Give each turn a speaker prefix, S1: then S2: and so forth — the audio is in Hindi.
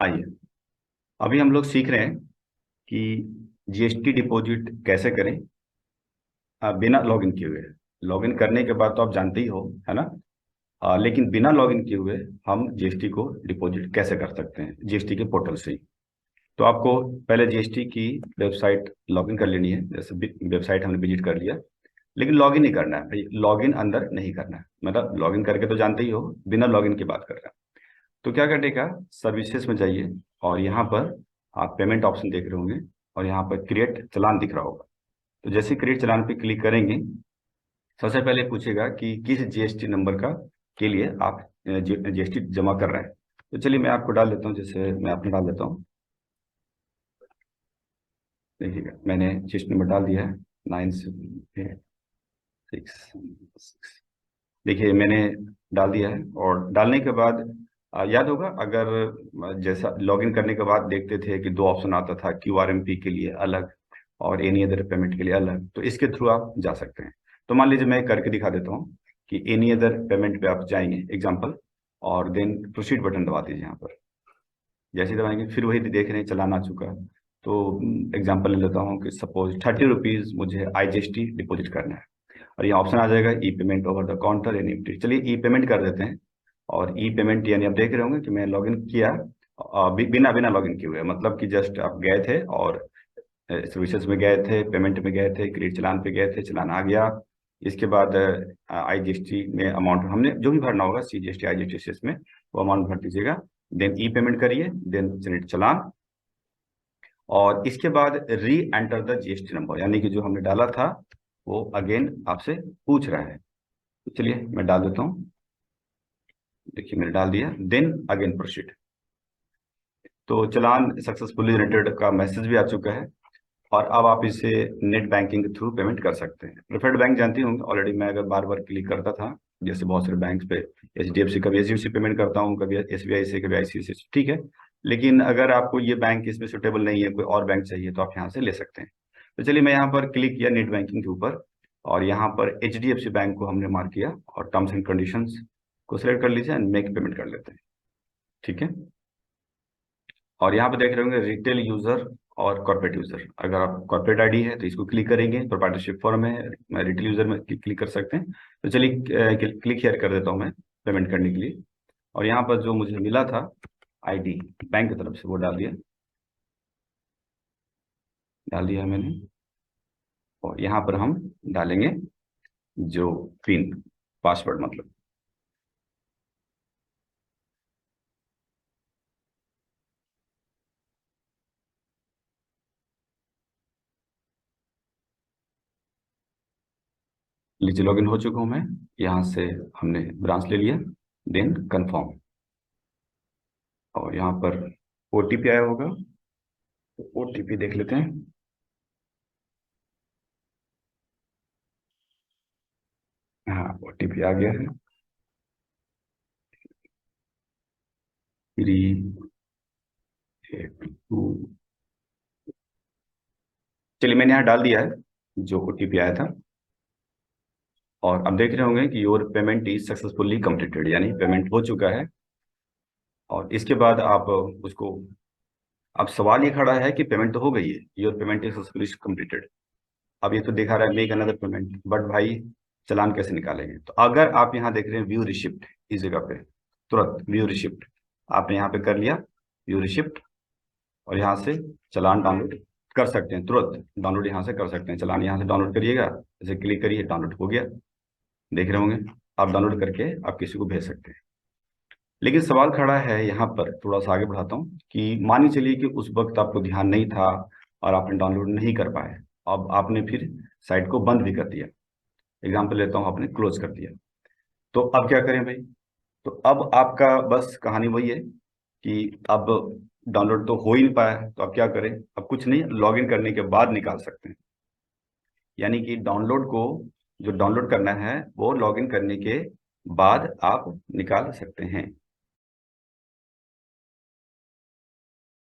S1: आइए, अभी हम लोग सीख रहे हैं कि जीएसटी डिपॉजिट कैसे करें बिना लॉगिन किए हुए। लॉगिन करने के बाद तो आप जानते ही हो, है ना। लेकिन बिना लॉगिन किए हुए हम जीएसटी को डिपॉजिट कैसे कर सकते हैं जीएसटी के पोर्टल से ही। तो आपको पहले जीएसटी की वेबसाइट लॉगिन कर लेनी है। जैसे वेबसाइट हमने विजिट कर लिया, लेकिन लॉगिन नहीं करना है भाई, लॉगिन अंदर नहीं करना है। मतलब लॉगिन करके तो जानते ही हो, बिना लॉगिन की बात कर रहे हैं। तो क्या करने का, सर्विसेज में जाइए और यहाँ पर आप पेमेंट ऑप्शन देख रहे होंगे और यहाँ पर क्रिएट चालान दिख रहा होगा। तो जैसे क्रिएट चालान पे क्लिक करेंगे, सबसे पहले पूछेगा कि किस जीएसटी नंबर का के लिए आप जीएसटी जमा कर रहे हैं। तो चलिए मैं आपको डाल देता हूँ, जैसे मैं अपना डाल देता हूँ। देखिएगा मैंने जीएसटी नंबर डाल दिया है 976। देखिए मैंने डाल दिया है। और डालने के बाद याद होगा, अगर जैसा लॉगिन करने के बाद देखते थे कि दो ऑप्शन आता था, क्यूआरएमपी के लिए अलग और एनी अदर पेमेंट के लिए अलग। तो इसके थ्रू आप जा सकते हैं। तो मान लीजिए मैं करके दिखा देता हूँ कि एनी अदर पेमेंट पे आप जाएंगे एग्जाम्पल, और देन प्रोसीड बटन दबा दीजिए यहाँ पर। जैसे ही दबाएंगे फिर वही देख रहे हैं चलान आ चुका है। तो एग्जाम्पल ले लेता हूँ कि सपोज 30 रुपीज़ मुझे आईजीएसटी डिपॉजिट करना है, और ये ऑप्शन आ जाएगा e payment over the counter N E. चलिए ई पेमेंट कर देते हैं। और ई पेमेंट यानी आप देख रहे होंगे कि मैं लॉगिन किया बिना बिना लॉगिन किए हुए, मतलब कि जस्ट आप गए थे और सर्विसेज में गए थे, पेमेंट में गए थे, क्रेडिट चालान पे गए थे, चालान आ गया। इसके बाद आईजीएसटी में अमाउंट हमने जो भी भरना होगा, सीजीएसटी आईजीएसटी में वो अमाउंट भर दीजिएगा। देन ई पेमेंट करिए, देन जनरेट चालान। और इसके बाद री एंटर द जीएसटी नंबर, यानी कि जो हमने डाला था वो अगेन आपसे पूछ रहा है। तो चलिए मैं डाल देता हूँ। देखिए मैंने डाल दिया, देन अगेन प्रोसीड। तो चालान सक्सेसफुली जनरेटेड का मैसेज भी आ चुका है। और अब आप इसे नेट बैंकिंग के थ्रू पेमेंट कर सकते हैं। प्रेफर्ड बैंक जानती होंगे ऑलरेडी। मैं अगर बार बार क्लिक करता था, जैसे बहुत सारे बैंक पे, एचडीएफसी, कभी एचडीएफसी पेमेंट करता हूँ, कभी एसबीआई से, कभी आईसीआईसी से, ठीक है। लेकिन अगर आपको ये बैंक इसमें सुटेबल नहीं है, कोई और बैंक चाहिए, तो आप यहाँ से ले सकते हैं। तो चलिए मैं यहाँ पर क्लिक किया नेट बैंकिंग के ऊपर, और यहाँ पर एचडीएफसी बैंक को हमने मार्क किया, और टर्म्स एंड कंडीशंस को सिलेक्ट कर लीजिए एंड मेक पेमेंट कर लेते हैं। ठीक है। और यहाँ पे देख रहे होंगे रिटेल यूजर और कॉर्पोरेट यूजर। अगर आप कॉर्पोरेट आईडी है तो इसको क्लिक करेंगे, प्रोप्राइटरशिप फॉर्म है, रिटेल यूजर में क्लिक कर सकते हैं। तो चलिए क्लिक हियर कर देता हूँ मैं पेमेंट करने के लिए। और यहाँ पर जो मुझे मिला था आईडी बैंक की तरफ से, वो डाल दिया मैंने। और यहाँ पर हम डालेंगे जो पिन, पासवर्ड मतलब। लीजिए लॉगिन हो चुका हूँ मैं। यहाँ से हमने ब्रांच ले लिया, देन कंफर्म। और यहाँ पर ओटीपी आया होगा, तो ओटीपी देख लेते हैं। हाँ, ओटीपी आ गया है। 382। चलिए मैंने यहाँ डाल दिया है जो ओटीपी आया था। और अब देख रहे होंगे कि your payment is successfully completed, यानी पेमेंट हो चुका है। और इसके बाद आप उसको, अब सवाल ये खड़ा है कि पेमेंट तो हो गई है, your payment is successfully completed. अब ये तो दिखा रहा है मेक अनदर पेमेंट, बट भाई चालान कैसे निकालेंगे? तो अगर आप यहाँ देख रहे हैं व्यू रिसिप्ट, इस जगह पे तुरंत व्यू रिसिप्ट आपने यहाँ पे कर लिया, व्यू रिसिप्ट। और यहाँ से चालान डाउनलोड कर सकते हैं, तुरंत डाउनलोड यहाँ से कर सकते हैं। चालान यहाँ से डाउनलोड करिएगा, जैसे क्लिक करिए, डाउनलोड हो गया। देख रहे होंगे, आप डाउनलोड करके आप किसी को भेज सकते हैं। लेकिन सवाल खड़ा है यहाँ पर, थोड़ा सा आगे बढ़ाता हूँ, कि मानिए चलिए कि उस वक्त आपको ध्यान नहीं था और आपने डाउनलोड नहीं कर पाए। अब आपने फिर साइट को बंद भी कर दिया, एग्जाम्पल लेता हूँ, आपने क्लोज कर दिया। तो अब क्या करें भाई? तो अब आपका बस कहानी वही है कि अब डाउनलोड तो हो ही नहीं पाया है, तो अब क्या करें? अब कुछ नहीं, लॉगिन करने के बाद निकाल सकते हैं। यानी कि डाउनलोड को, जो डाउनलोड करना है वो लॉगिन करने के बाद आप निकाल सकते हैं।